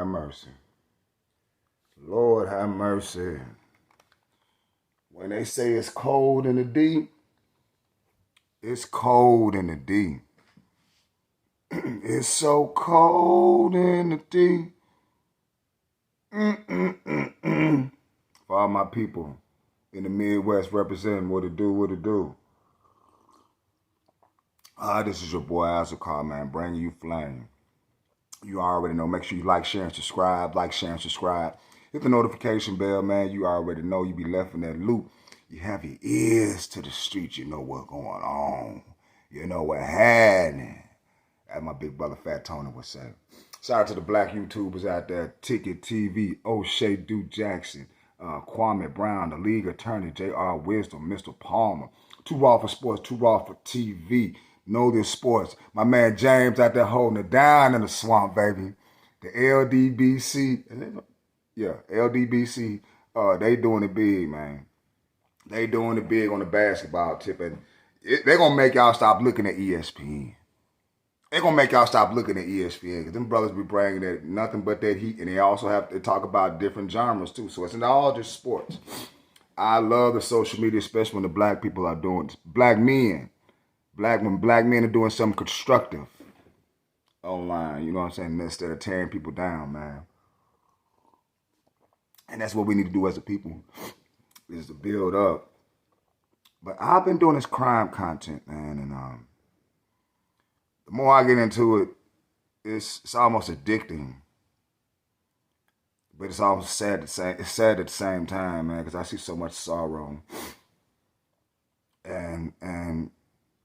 have mercy. Lord have mercy. When they say it's cold in the D, it's cold in the D. It's so cold in the D. For all my people in the Midwest representing what it do. This is your boy Azakar, man, bringing you flame. You already know. Make sure you like, share, and subscribe. Like, share, and subscribe. Hit the notification bell, man. You already know you be left in that loop. You have your ears to the street. You know what's going on. You know what happening. As my big brother Fat Tony would say. Shout out to the black YouTubers out there. Ticket TV, O'Shea Duke Jackson, Kwame Brown, the league attorney, J.R. Wisdom, Mr. Palmer. Too Raw for Sports, Too Raw for TV. Know this sports. My man James out there holding it down in the swamp, baby. The LDBC, yeah, LDBC, they doing it big, man. They doing it big on the basketball tip, and they're going to make y'all stop looking at ESPN. They're going to make y'all stop looking at ESPN, because them brothers be bringing that nothing but that heat, and they also have to talk about different genres, too. So it's not all just sports. I love the social media, especially when the black people are doing, black men. When black men are doing something constructive online, you know what I'm saying, instead of tearing people down, man. And that's what we need to do as a people, is to build up. But I've been doing this crime content, man, and the more I get into it, it's almost addicting. But it's almost sad it's sad at the same time, man, because I see so much sorrow and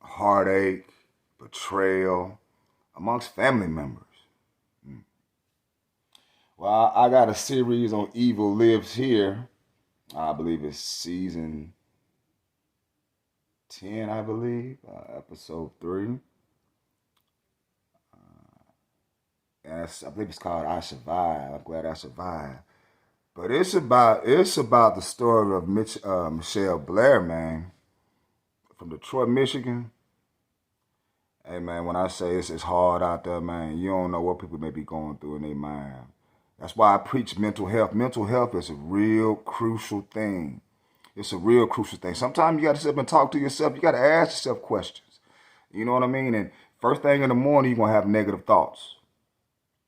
heartache, betrayal amongst family members. Well, I got a series on Evil Lives Here. I believe it's season 10, I believe, episode 3. I believe it's called I Survived. I'm glad I survived. But it's about the story of Michelle Blair, man, from Detroit, Michigan. Hey, man, when I say it's hard out there, man, you don't know what people may be going through in their mind. That's why I preach mental health. Mental health is a real crucial thing. It's a real crucial thing. Sometimes you got to sit up and talk to yourself. You got to ask yourself questions. You know what I mean? And first thing in the morning, you're going to have negative thoughts.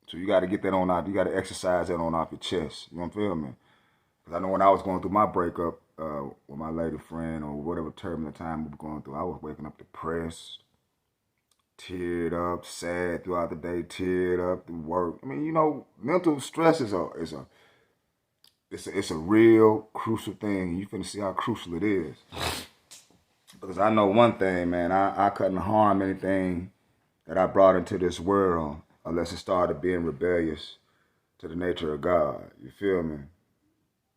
So you got to get that on out. You got to exercise that on off your chest. You know what I'm feeling? Because I know when I was going through my breakup with my lady friend, or whatever turbulent time we were going through, I was waking up depressed, teared up, sad throughout the day, teared up through work. I mean, you know, mental stress is a real crucial thing. You finna see how crucial it is. Because I know one thing, man, I couldn't harm anything that I brought into this world unless it started being rebellious to the nature of God. You feel me?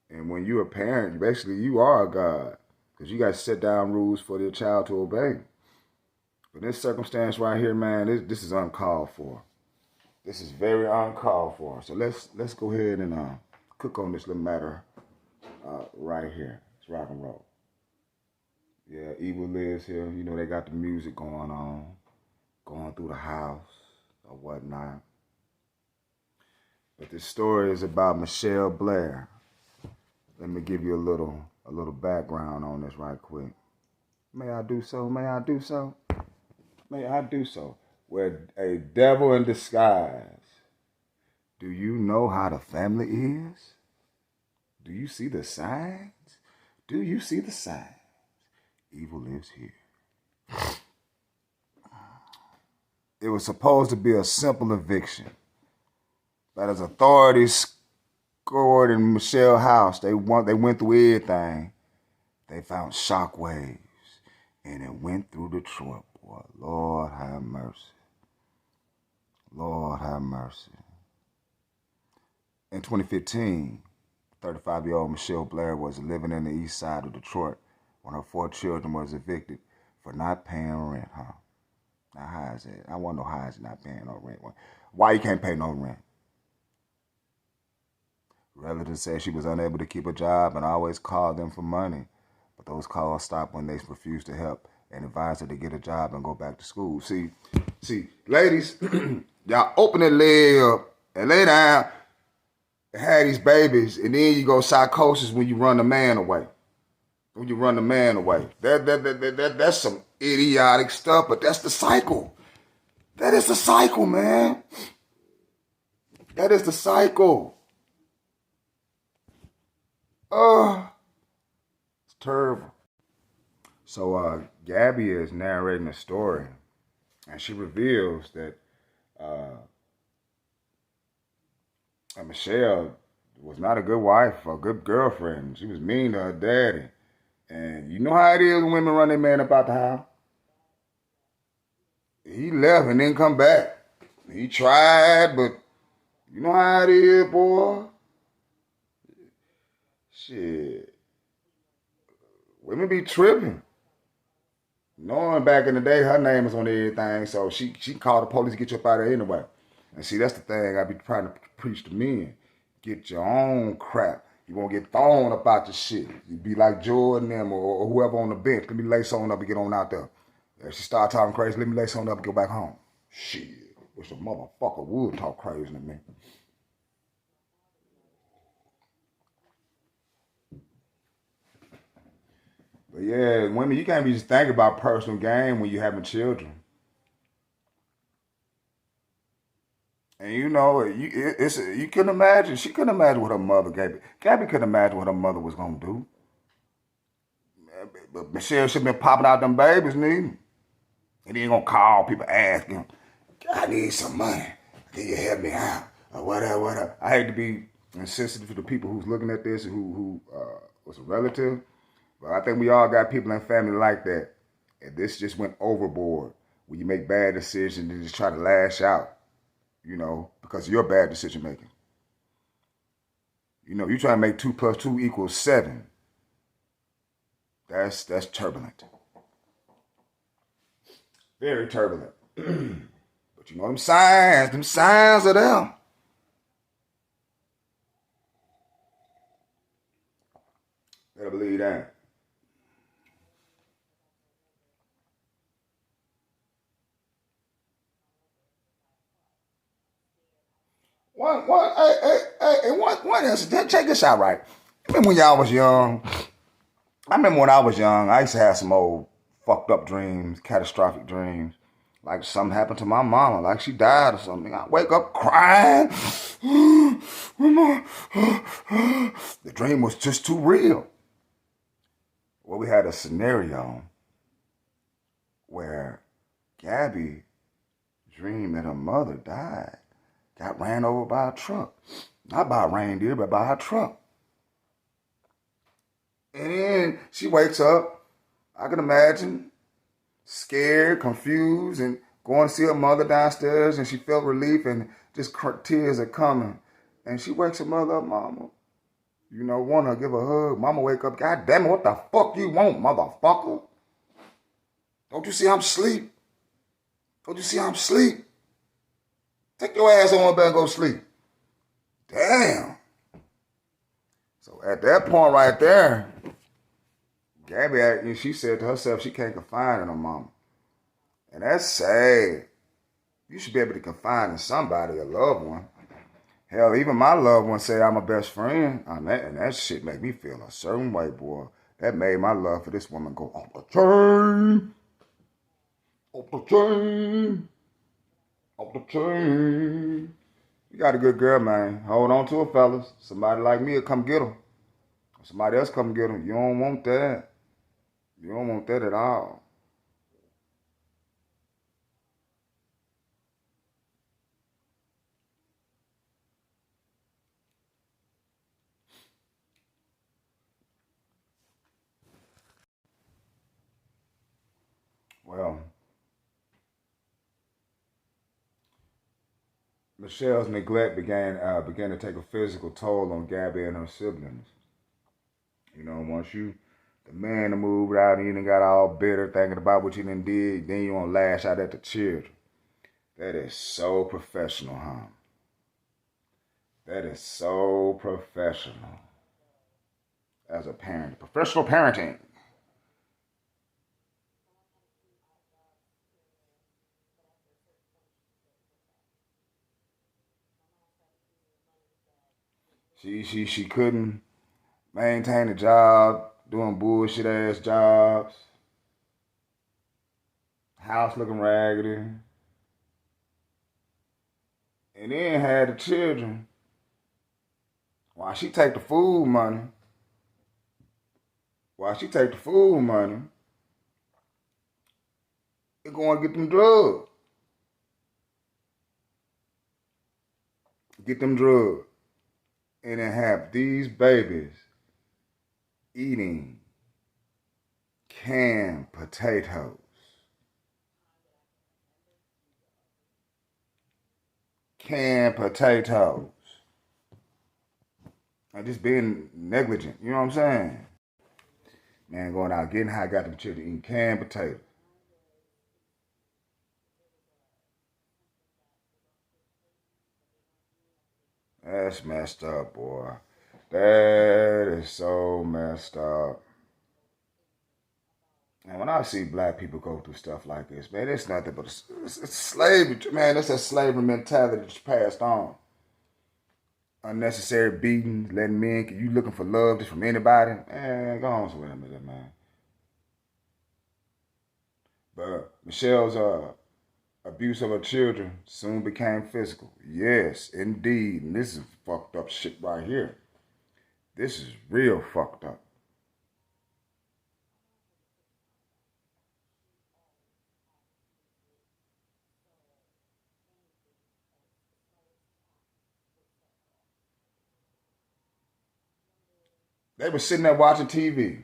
And when you're a parent, basically you are a God, because you got to set down rules for your child to obey. But this circumstance right here, man, this is uncalled for. This is very uncalled for. So let's go ahead and cook on this little matter right here. Let's rock and roll. Yeah, Evil Lives Here. You know, they got the music going on, going through the house or whatnot. But this story is about Michelle Blair. Let me give you a little background on this right quick. May I do so? May I do so? May I do so? We're a devil in disguise. Do you know how the family is? Do you see the signs? Do you see the signs? Evil lives here. It was supposed to be a simple eviction. But as authorities scored in Michelle's house, they went through everything. They found shockwaves, and it went through Detroit, boy. Lord have mercy. Lord have mercy. In 2015, 35-year-old Michelle Blair was living in the east side of Detroit when her 4 children was evicted for not paying rent, huh? Now, how is it? I want to know how is it not paying no rent. Why you can't pay no rent? Relatives said she was unable to keep a job and always called them for money. But those calls stopped when they refused to help and advised her to get a job and go back to school. See, ladies, y'all open that leg up and lay down. and had these babies, and then you go psychosis when you run the man away. When you run the man away. That's some idiotic stuff, but that's the cycle. That is the cycle, man. That is the cycle. It's terrible. So Gabby is narrating a story, and she reveals that Michelle was not a good wife or a good girlfriend. She was mean to her daddy. And you know how it is when women run their man up out the house? He left and didn't come back. He tried, but you know how it is, boy. Shit. Women be tripping. Knowing back in the day, her name was on everything, so she called the police to get you up out of there anyway. And see, that's the thing I be trying to preach to men. Get your own crap. You won't get thrown about your shit. You be like Jordan them or whoever on the bench. Let me lay something up and get on out there. If she start talking crazy, let me lay something up and go back home. Shit. Wish a motherfucker would talk crazy to me. But yeah, women, you can't be just thinking about personal gain when you're having children. And you know, you couldn't imagine. She couldn't imagine what her mother gave. Gabby couldn't imagine what her mother was gonna do. But Michelle should have been popping out them babies, needing. And then gonna call people asking, I need some money. Can you help me out? Or whatever, whatever. I hate to be insensitive to the people who's looking at this and who was a relative. But I think we all got people in family like that. And this just went overboard. When you make bad decisions and just try to lash out, because of your bad decision making. You try to make 2 plus 2 equals 7. That's turbulent. Very turbulent. But you know them signs are there. Better believe that. One incident. Check this out, right? Remember when y'all was young? I remember when I was young, I used to have some old fucked up dreams, catastrophic dreams. Like something happened to my mama, like she died or something. I wake up crying. The dream was just too real. Well, we had a scenario where Gabby dreamed that her mother died, got ran over by a truck. Not by a reindeer, but by a truck. And then she wakes up, I can imagine, scared, confused, and going to see her mother downstairs, and she felt relief, and just tears are coming. And she wakes her mother up, mama. Want her to give her a hug. Mama wake up, God damn it, what the fuck you want, motherfucker? Don't you see I'm asleep? Don't you see I'm asleep? Take your ass on bed and go sleep. Damn. So at that point right there, Gabby, she said to herself she can't confide in her mama. And that's sad. You should be able to confide in somebody, a loved one. Hell, even my loved one say I'm a best friend. And that shit make me feel a certain way, boy. That made my love for this woman go off the chain. Off the chain. Off the chain. You got a good girl, man. Hold on to her, fellas. Somebody like me will come get her. Somebody else come get her. You don't want that. You don't want that at all. Well, Michelle's neglect began to take a physical toll on Gabby and her siblings. Once the man moved out and you done got all bitter thinking about what you done did, then you want to lash out at the children. That is so professional, huh? That is so professional. As a parent, professional parenting. She couldn't maintain a job, doing bullshit ass jobs, house looking raggedy, and then had the children. While she take the food money, it going to get them drugs. Get them drugs. And then have these babies eating canned potatoes. Canned potatoes. And just being negligent. You know what I'm saying? Man, going out getting high, got them children eating canned potatoes. That's messed up, boy. That is so messed up. And when I see black people go through stuff like this, man, it's nothing but it's slavery. Man, that's that slavery mentality that's passed on. Unnecessary beatings, letting men, you looking for love just from anybody? Man, go on with it, man. But Michelle's abuse of her children soon became physical. Yes, indeed. And this is fucked up shit right here. This is real fucked up. They were sitting there watching TV.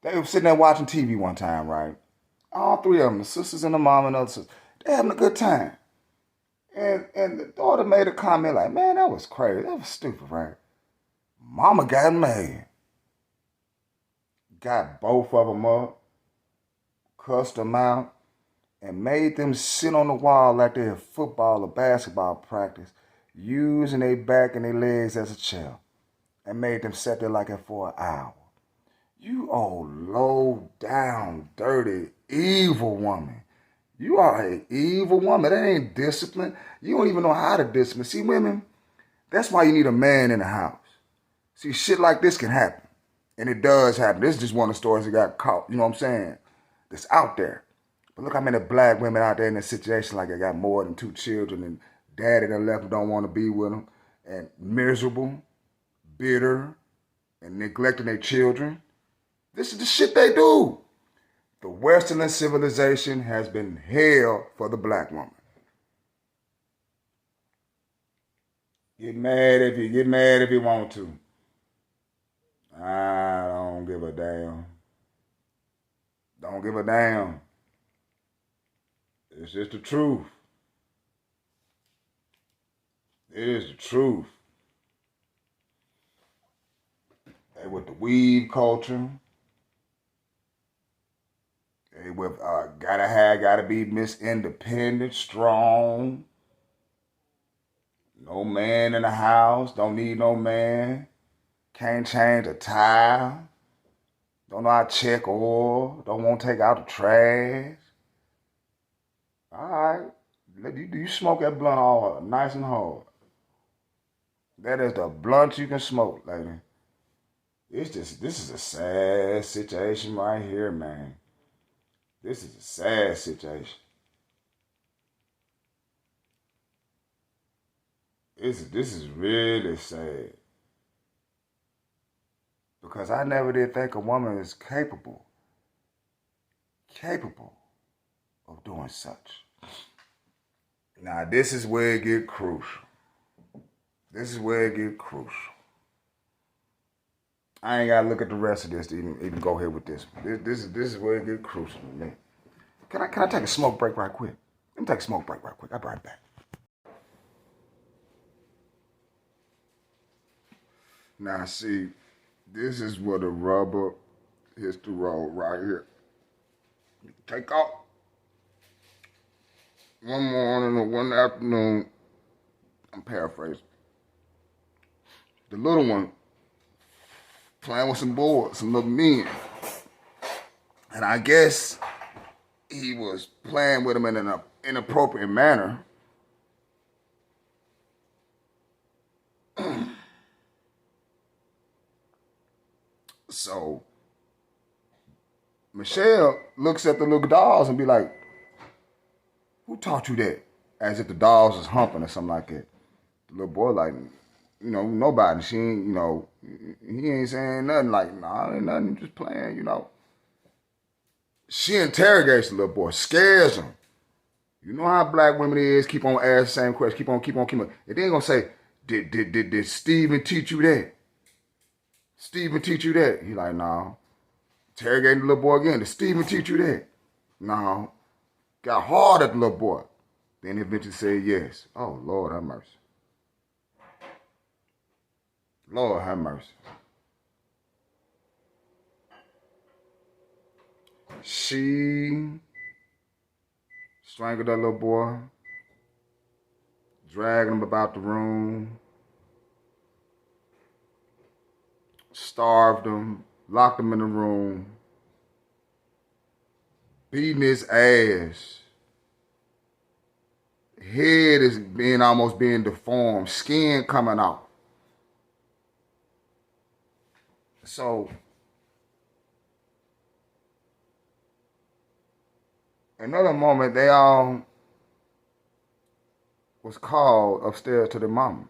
They were sitting there watching TV one time, right? All three of them, the sisters and the mom and the other sisters, they having a good time. And the daughter made a comment like, man, that was crazy. That was stupid, right? Mama got mad. Got both of them up, cussed them out, and made them sit on the wall like they had football or basketball practice, using their back and their legs as a chair, and made them sit there like that for an hour. You old, low down, dirty, evil woman. You are an evil woman. That ain't discipline. You don't even know how to discipline. See, women, that's why you need a man in the house. See, shit like this can happen. And it does happen. This is just one of the stories that got caught. You know what I'm saying? That's out there. But look how many black women out there in a situation like they got more than 2 children and daddy done left them, don't want to be with them, and miserable, bitter, and neglecting their children. This is the shit they do. The Western civilization has been hell for the black woman. Get mad if you want to. I don't give a damn. Don't give a damn. It's just the truth. It is the truth. They with the weed culture. They with gotta be Miss Independent, strong. No man in the house. Don't need no man. Can't change a tire. Don't know how to check oil. Don't want to take out the trash. All right. You smoke that blunt all nice and hard. That is the blunt you can smoke, lady. This is a sad situation right here, man. This is a sad situation. This is really sad. Because I never did think a woman is capable of doing such. Now, this is where it get crucial. This is where it get crucial. I ain't gotta look at the rest of this to even go ahead with this. This is where it get crucial to me. Can I take a smoke break right quick? Let me take a smoke break right quick. I'll be right back. Now, see, this is where the rubber hits the road right here. Take off. One morning or one afternoon, I'm paraphrasing. The little one playing with some boys, some little men. And I guess he was playing with them in an inappropriate manner. So Michelle looks at the little dolls and be like, who taught you that? As if the dolls is humping or something like that. The little boy like, nobody. She ain't, he ain't saying nothing like, nah, ain't nothing, just playing, She interrogates the little boy, scares him. You know how black women is, keep on asking the same question, keep on. And they ain't gonna say, did Steven teach you that? Steven teach you that? He like, no. Interrogating the little boy again, did Steven teach you that? No. Got hard at the little boy. Then he eventually said yes. Oh, Lord have mercy. Lord have mercy. She strangled that little boy, dragging him about the room, starved him, locked him in the room, beating his ass. Head is almost being deformed, skin coming out. So another moment, they all was called upstairs to the mama.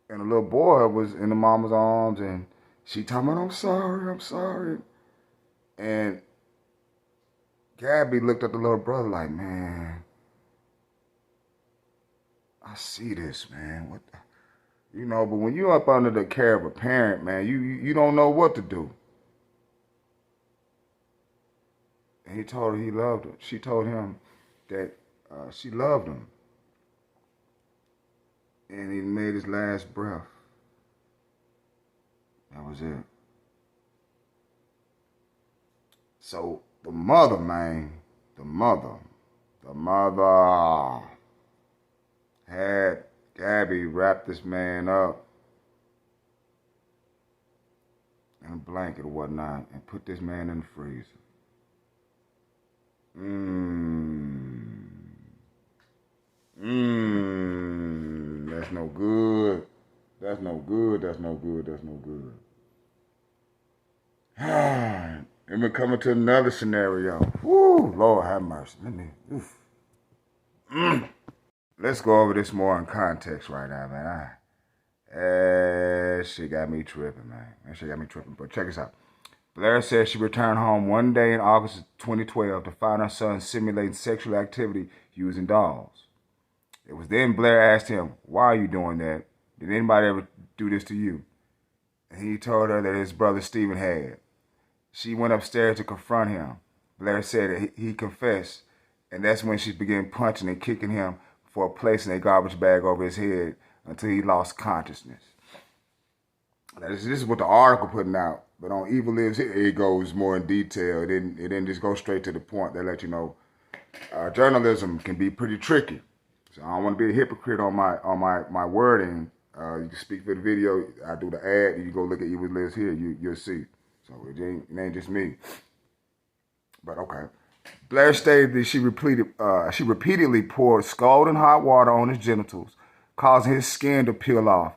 And the little boy was in the mama's arms, and she talking about, I'm sorry. And Gabby looked at the little brother like, man, I see this, man. What the? But when you're up under the care of a parent, man, you don't know what to do. And he told her he loved her. She told him that she loved him. And he made his last breath. That was it. So the mother, man, the mother had Gabby wrap this man up in a blanket or whatnot and put this man in the freezer. That's no good. That's no good. And we're coming to another scenario. Woo, Lord have mercy. Let's go over this more in context right now, man. That shit got me tripping, man. But check this out. Blair said she returned home one day in August of 2012 to find her son simulating sexual activity using dolls. It was then Blair asked him, why are you doing that? Did anybody ever do this to you? And he told her that his brother Steven had. She went upstairs to confront him. Blair said that he confessed, and that's when she began punching and kicking him for placing a garbage bag over his head until he lost consciousness. Now, this is what the article putting out, but on Evil Lives Here, it goes more in detail. It didn't just go straight to the point. They let you know journalism can be pretty tricky. So I don't want to be a hypocrite on my wording. You can speak for the video. I do the ad. You go look at Evil Lives Here. You'll see. So it ain't just me. But okay. Blair stated that she repeatedly poured scalding hot water on his genitals, causing his skin to peel off.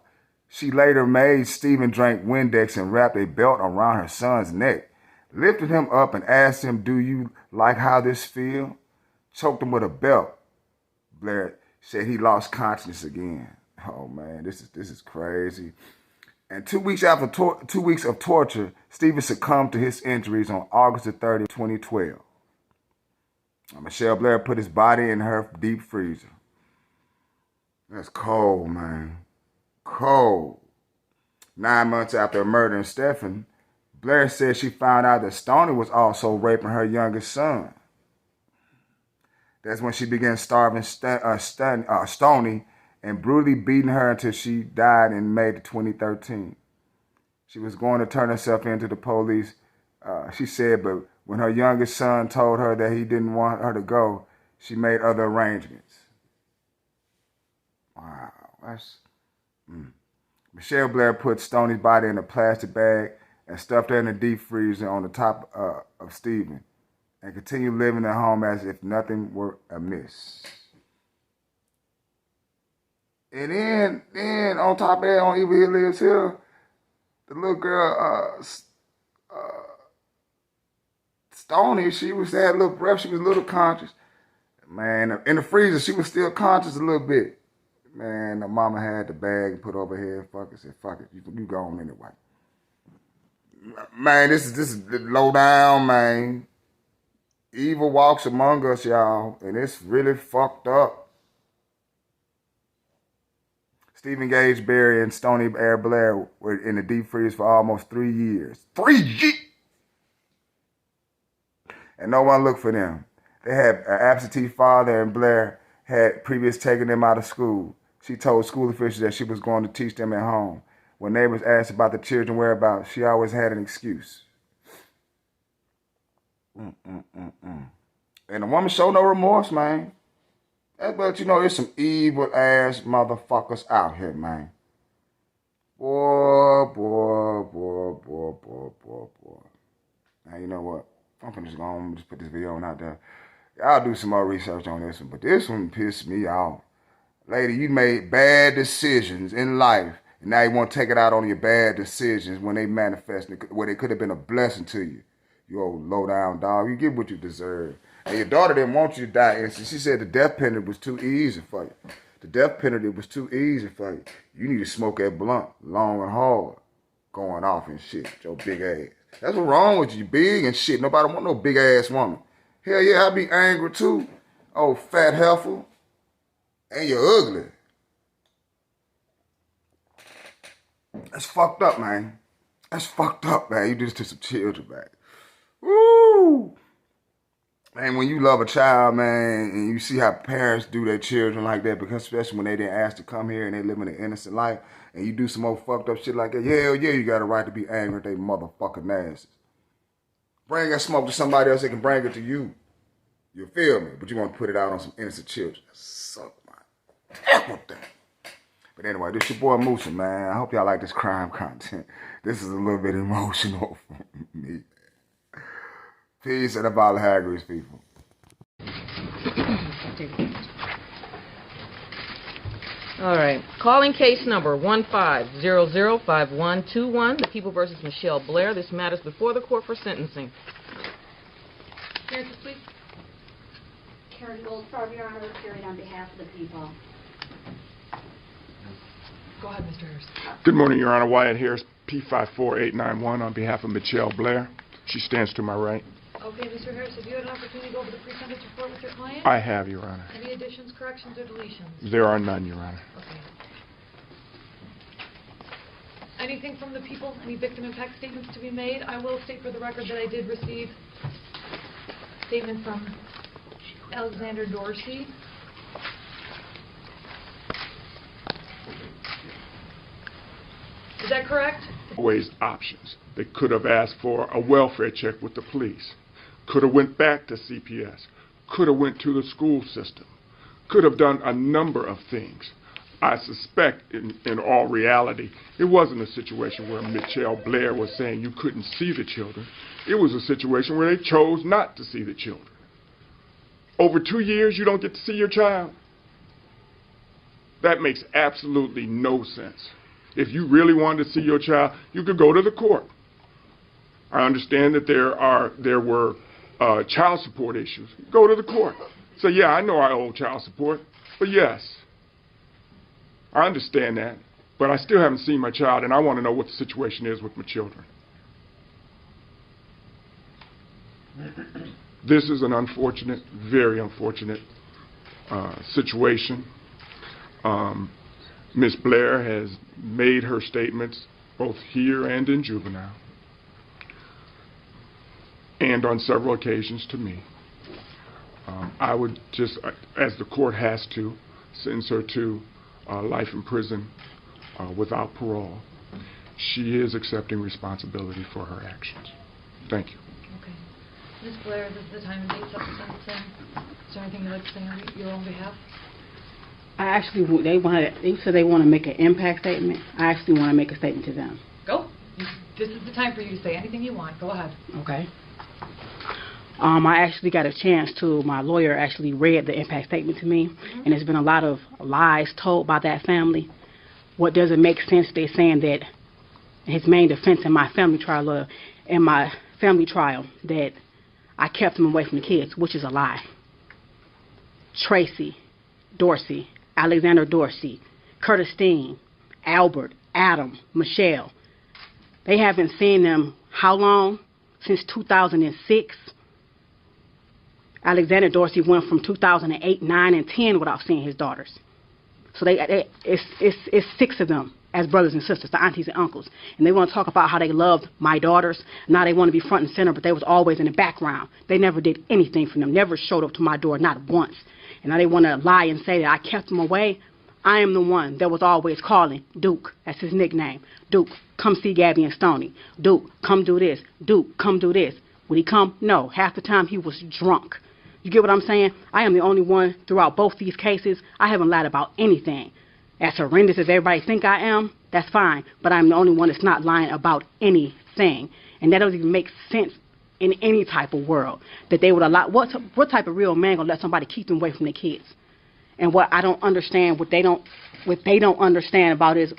She later made Steven drink Windex and wrapped a belt around her son's neck, lifted him up and asked him, do you like how this feel? Choked him with a belt. Blair said he lost consciousness again. Oh man, this is crazy. And 2 weeks after 2 weeks of torture, Steven succumbed to his injuries on August 30, 2012. Michelle Blair put his body in her deep freezer. That's cold, man. Cold. 9 months after murdering Stephen, Blair said she found out that Stoney was also raping her youngest son. That's when she began starving Stoney and brutally beating her until she died in May of 2013. She was going to turn herself in to the police, she said, but when her youngest son told her that he didn't want her to go, she made other arrangements. Wow, that's... Michelle Blair put Stoney's body in a plastic bag and stuffed her in the deep freezer on the top of Steven and continued living at home as if nothing were amiss. And then on top of that, on Evil Lives Here, The little girl, Stony, she had a little breath. She was a little conscious. Man, in the freezer, she was still conscious a little bit. Man, the mama had the bag and put over here. Fuck it, said, fuck it, you gone anyway. Man, this is low down, man. Evil walks among us, y'all, and it's really fucked up. Stephen Gage Berry and Stony Air Blair were in the deep freeze for almost 3 years. 3 years! And no one looked for them. They had an absentee father, and Blair had previously taken them out of school. She told school officials that she was going to teach them at home. When neighbors asked about the children's whereabouts, she always had an excuse. And the woman showed no remorse, man. But you know, there's some evil ass motherfuckers out here, man. Boy. Now you know what? I'm gonna just go on and just put this video on out there. Y'all do some more research on this one, but this one pissed me off. Lady, you made bad decisions in life, and now you want to take it out on your bad decisions when they manifest, where they could have been a blessing to you. You old low-down dog. You get what you deserve. And your daughter didn't want you to die innocent. She said the death penalty was too easy for you. The death penalty was too easy for you. You need to smoke that blunt long and hard, going off and shit, your big ass. That's what's wrong with you, big and shit. Nobody want no big-ass woman. Hell yeah, I be angry too. Oh, fat heifer. And you're ugly. That's fucked up, man. That's fucked up, man. You do this to some children, man. Woo! Man, when you love a child, man, and you see how parents do their children like that, because especially when they didn't ask to come here and they living an innocent life, and you do some more fucked up shit like that, hell yeah, you got a right to be angry at they motherfucking asses. Bring that smoke to somebody else that can bring it to you. You feel me? But you want to put it out on some innocent children. Suck my dick with that. But anyway, this your boy Moosa, man. I hope y'all like this crime content. This is a little bit emotional for me. Peace and about the Haggerty's people. All right. Calling case number 15005121, the People versus Michelle Blair. This matters before the court for sentencing. Appearances, please. Karen Goldfarb, Your Honor, appearing on behalf of the people. Go ahead, Mr. Harris. Good morning, Your Honor. Wyatt Harris, P54891, on behalf of Michelle Blair. She stands to my right. Okay, Mr. Harris, have you had an opportunity to go over the pre-sentence report with your client? I have, Your Honor. Any additions, corrections, or deletions? There are none, Your Honor. Okay. Anything from the people? Any victim impact statements to be made? I will state for the record that I did receive a statement from Alexander Dorsey. Is that correct? Always options. They could have asked for a welfare check with the police. Could have went back to CPS. Could have went to the school system. Could have done a number of things. I suspect, in all reality, it wasn't a situation where Michelle Blair was saying you couldn't see the children. It was a situation where they chose not to see the children. Over 2 years, you don't get to see your child? That makes absolutely no sense. If you really wanted to see your child, you could go to the court. I understand that there were child support issues. Go to the court. Say, yeah, I know I owe child support, but yes, I understand that, but I still haven't seen my child, and I want to know what the situation is with my children. This is an unfortunate, very unfortunate situation. Ms. Blair has made her statements both here and in juvenile, and on several occasions to me. I would just, as the court has to, sentence her to life in prison without parole. She is accepting responsibility for her actions. Thank you. Okay. Ms. Blair, this is the time and date set for sentencing. Is there anything you'd like to say on your own behalf? I actually, they said they want to make an impact statement. I actually want to make a statement to them. Go. This is the time for you to say anything you want. Go ahead. Okay. I actually got a chance to, my lawyer actually read the impact statement to me, and there's been a lot of lies told by that family. What doesn't make sense, they're saying that his main defense in my family trial that I kept him away from the kids, which is a lie. Tracy Dorsey, Alexander Dorsey, Curtis Steen, Albert, Adam, Michelle. They haven't seen them how long? Since 2006. Alexander Dorsey went from 2008, 9, and 10 without seeing his daughters. So it's 6 of them as brothers and sisters, the aunties and uncles. And they want to talk about how they loved my daughters. Now they want to be front and center, but they was always in the background. They never did anything for them, never showed up to my door, not once. And now they want to lie and say that I kept them away. I am the one that was always calling Duke. That's his nickname. Duke, come see Gabby and Stoney. Duke, come do this. Duke, come do this. Would he come? No. Half the time he was drunk. You get what I'm saying? I am the only one throughout both these cases. I haven't lied about anything. As horrendous as everybody think I am, that's fine. But I'm the only one that's not lying about anything. And that doesn't even make sense in any type of world. That they would allow, what type of real man gonna let somebody keep them away from their kids? And what I don't understand, what they don't understand about is,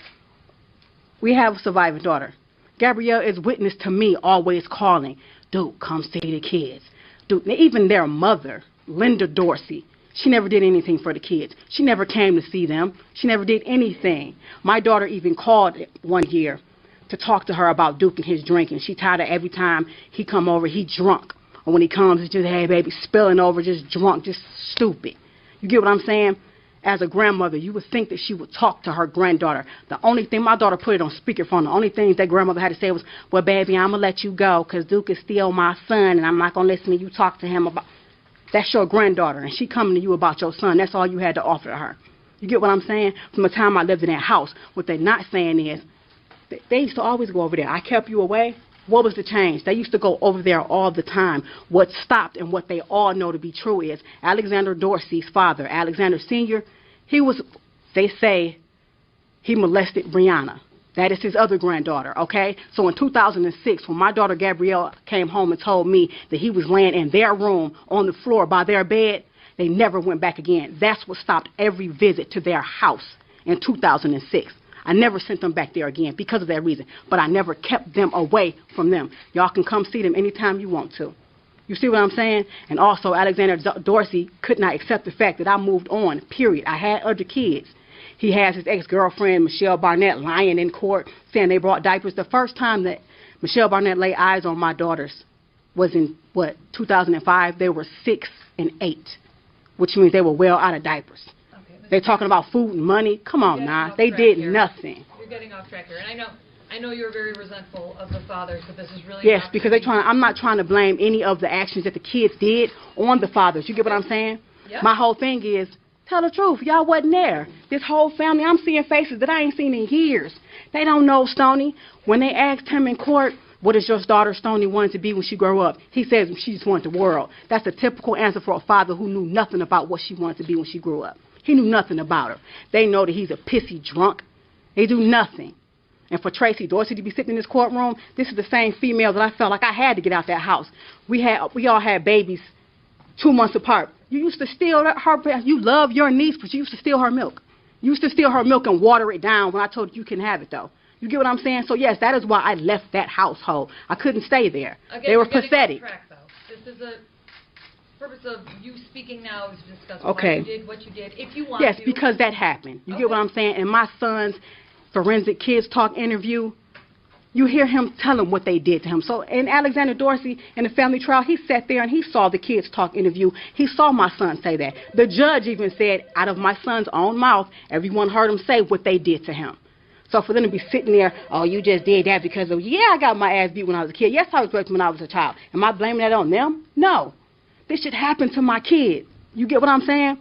we have a surviving daughter. Gabrielle is witness to me always calling, Duke, come see the kids. Duke, even their mother, Linda Dorsey, she never did anything for the kids. She never came to see them. She never did anything. My daughter even called one year to talk to her about Duke and his drinking. She tired of every time he come over, he drunk. Or when he comes, it's just, hey, baby, spilling over, just drunk, just stupid. You get what I'm saying? As a grandmother, you would think that she would talk to her granddaughter. The only thing, my daughter put it on speakerphone, the only thing that grandmother had to say was, well, baby, I'm going to let you go because Duke is still my son and I'm not going to listen to you talk to him about. That's your granddaughter and she coming to you about your son. That's all you had to offer to her. You get what I'm saying? From the time I lived in that house, what they're not saying is, they used to always go over there. I kept you away. What was the change? They used to go over there all the time. What stopped and what they all know to be true is Alexander Dorsey's father, Alexander Sr., they say he molested Brianna. That is his other granddaughter, okay? So in 2006, when my daughter Gabrielle came home and told me that he was laying in their room on the floor by their bed, they never went back again. That's what stopped every visit to their house in 2006. I never sent them back there again because of that reason. But I never kept them away from them. Y'all can come see them anytime you want to. You see what I'm saying? And also, Alexander Dorsey could not accept the fact that I moved on, period. I had other kids. He has his ex-girlfriend, Michelle Barnett, lying in court, saying they brought diapers. The first time that Michelle Barnett laid eyes on my daughters was in, 2005? They were 6 and 8, which means they were well out of diapers. They're talking about food and money. Come on now. They did nothing. You're getting off track here. And I know you're very resentful of the fathers, but this is really... Yes, because I'm not trying to blame any of the actions that the kids did on the fathers. You get what I'm saying? Yep. My whole thing is, tell the truth. Y'all wasn't there. This whole family, I'm seeing faces that I ain't seen in years. They don't know Stoney. When they asked him in court, what is your daughter Stoney wanted to be when she grew up? He says she just wanted the world. That's a typical answer for a father who knew nothing about what she wanted to be when she grew up. He knew nothing about her. They know that he's a pissy drunk. They do nothing. And for Tracy Dorsey to be sitting in this courtroom, this is the same female that I felt like I had to get out that house. We all had babies 2 months apart. You used to steal her. You love your niece, but you used to steal her milk. You used to steal her milk and water it down when I told you can have it, though. You get what I'm saying? So, yes, that is why I left that household. I couldn't stay there. Again, they were pathetic. Off track, though. This is a... purpose of you speaking now is to discuss okay. why you did what you did, if you want yes, to. Yes, because that happened. You get what I'm saying? In my son's forensic kids talk interview, you hear him tell them what they did to him. So in Alexander Dorsey, in the family trial, he sat there and he saw the kids talk interview. He saw my son say that. The judge even said, out of my son's own mouth, everyone heard him say what they did to him. So for them to be sitting there, oh, you just did that because of, yeah, I got my ass beat when I was a kid. Yes, I was raped when I was a child. Am I blaming that on them? No. This should happen to my kid. You get what I'm saying?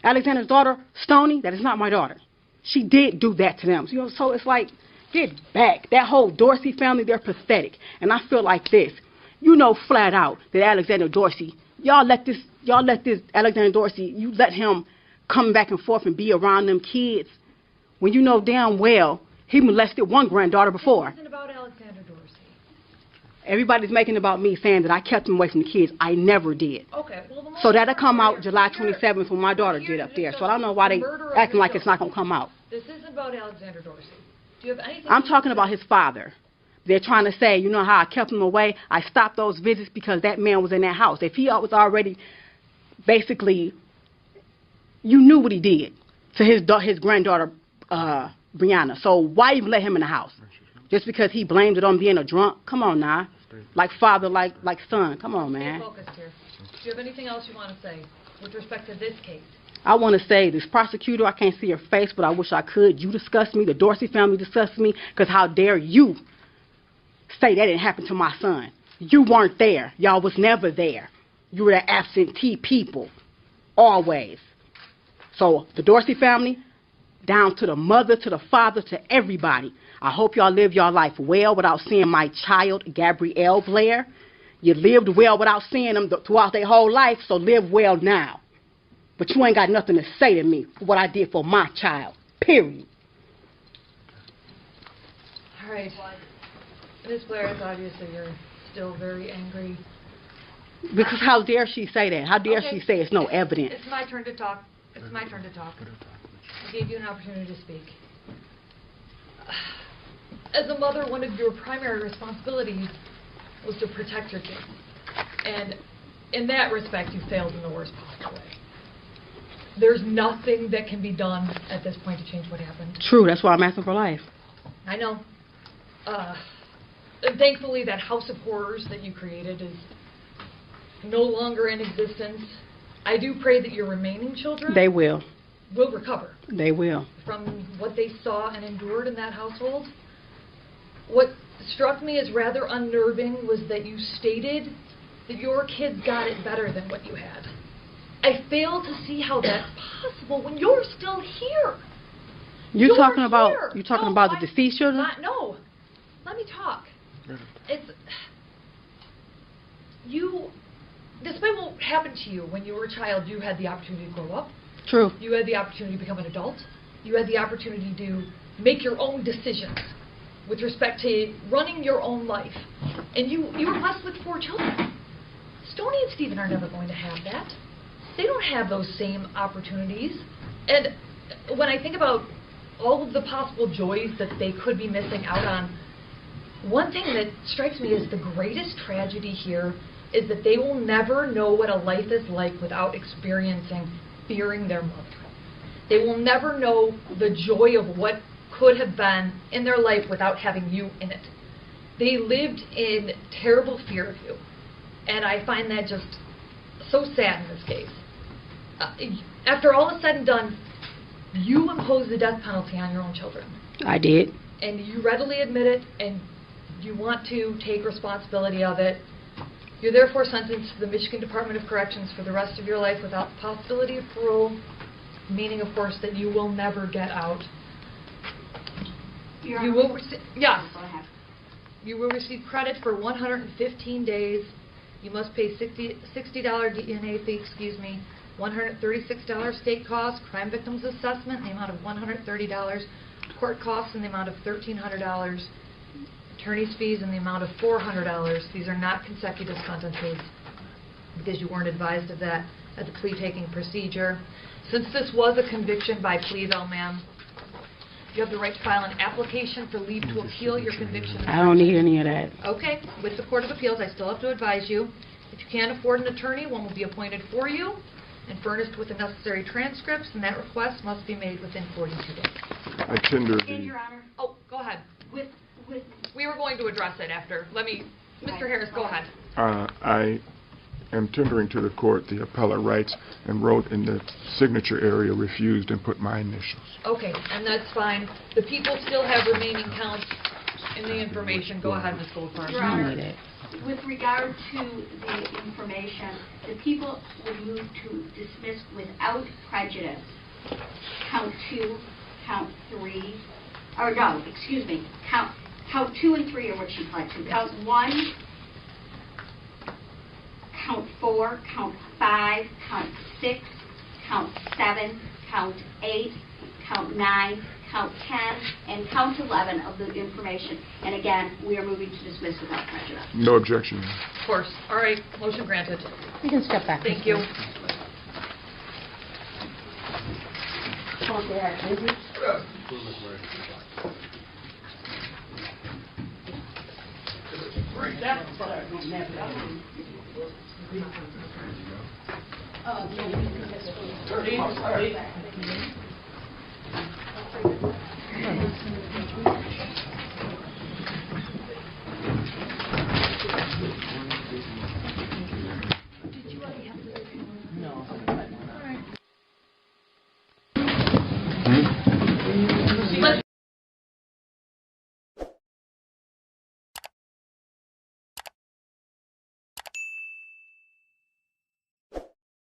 Alexander's daughter, Stoney, that is not my daughter. She did do that to them. So it's like, get back. That whole Dorsey family, they're pathetic. And I feel like this. You know flat out that Alexander Dorsey, y'all let this Alexander Dorsey, you let him come back and forth and be around them kids when you know damn well he molested one granddaughter before. This isn't about Alexander Dorsey. Everybody's making about me saying that I kept him away from the kids. I never did. Okay. Well, so that'll come out July 27th when my daughter did up there. So I don't know why they acting like it's not going to come out. This isn't about Alexander Dorsey. Do you have anything? I'm talking about his father. They're trying to say, you know how I kept him away? I stopped those visits because that man was in that house. If he was already, basically, you knew what he did to his granddaughter, Brianna. So why even let him in the house? Just because he blamed it on being a drunk? Come on now. Like father, like son. Come on, man. Stay focused here. Do you have anything else you want to say with respect to this case? I want to say, this prosecutor, I can't see her face, but I wish I could. You discussed me. The Dorsey family discussed me. Because how dare you say that didn't happen to my son? You weren't there. Y'all was never there. You were the absentee people. Always. So the Dorsey family, down to the mother, to the father, to everybody. I hope y'all live your life well without seeing my child, Gabrielle Blair. You lived well without seeing them throughout their whole life, so live well now. But you ain't got nothing to say to me for what I did for my child. Period. All right. Ms. Blair, it's obvious that you're still very angry. Because how dare she say that? How dare she say it's no evidence? It's my turn to talk. It's my turn to talk. I gave you an opportunity to speak. As a mother, one of your primary responsibilities was to protect your kids. And in that respect, you failed in the worst possible way. There's nothing that can be done at this point to change what happened. True, that's why I'm asking for life. I know. And thankfully, that house of horrors that you created is no longer in existence. I do pray that your remaining children They will. recover They will. from what they saw and endured in that household. What struck me as rather unnerving was that you stated that your kids got it better than what you had. I fail to see how that's possible when you're still here. You talking here. about No, the deceased children? No. Let me talk. It's you. Despite what happened to you when you were a child, you had the opportunity to grow up. True. You had the opportunity to become an adult. You had the opportunity to make your own decisions with respect to running your own life. And you were blessed with 4 children. Stoney and Stephen are never going to have that. They don't have those same opportunities. And when I think about all of the possible joys that they could be missing out on, one thing that strikes me as the greatest tragedy here is that they will never know what a life is like without experiencing fearing their mother. They will never know the joy of what could have been in their life without having you in it. They lived in terrible fear of you. And I find that just so sad in this case. After all is said and done, you imposed the death penalty on your own children. I did. And you readily admit it, and you want to take responsibility of it. You're therefore sentenced to the Michigan Department of Corrections for the rest of your life without the possibility of parole, meaning, of course, that you will never get out. You will receive, yes. Go ahead. You will receive credit for 115 days. You must pay $60 DNA fee, $136 state costs, crime victims assessment in the amount of $130, court costs in the amount of $1,300, attorney's fees in the amount of $400. These are not consecutive sentences because you weren't advised of that at the plea-taking procedure. Since this was a conviction by plea, though, ma'am, you have the right to file an application for leave to appeal your conviction. I don't need any of that. Okay. With the Court of Appeals, I still have to advise you. If you can't afford an attorney, one will be appointed for you and furnished with the necessary transcripts, and that request must be made within 42 days. I tender And, Your the... Honor, Oh, go ahead. with We were going to address it after. Mr. Harris, go ahead. I am tendering to the court the appellate rights and wrote in the signature area refused and put my initials. Okay, and that's fine. The people still have remaining counts in the information. Go ahead, Ms. Goldfarb. Your I Honor, need it. with regard to the information, the people would move to dismiss without prejudice count 2, count 3, or no, excuse me, count 2 and 3 are what she pled to. Count 1, count 4, count 5, count 6, count 7, count 8, count 9, count 10, and count 11 of the information. And again, we are moving to dismiss without prejudice. No objection. Of course. All right, motion granted. You can step back. Thank you. That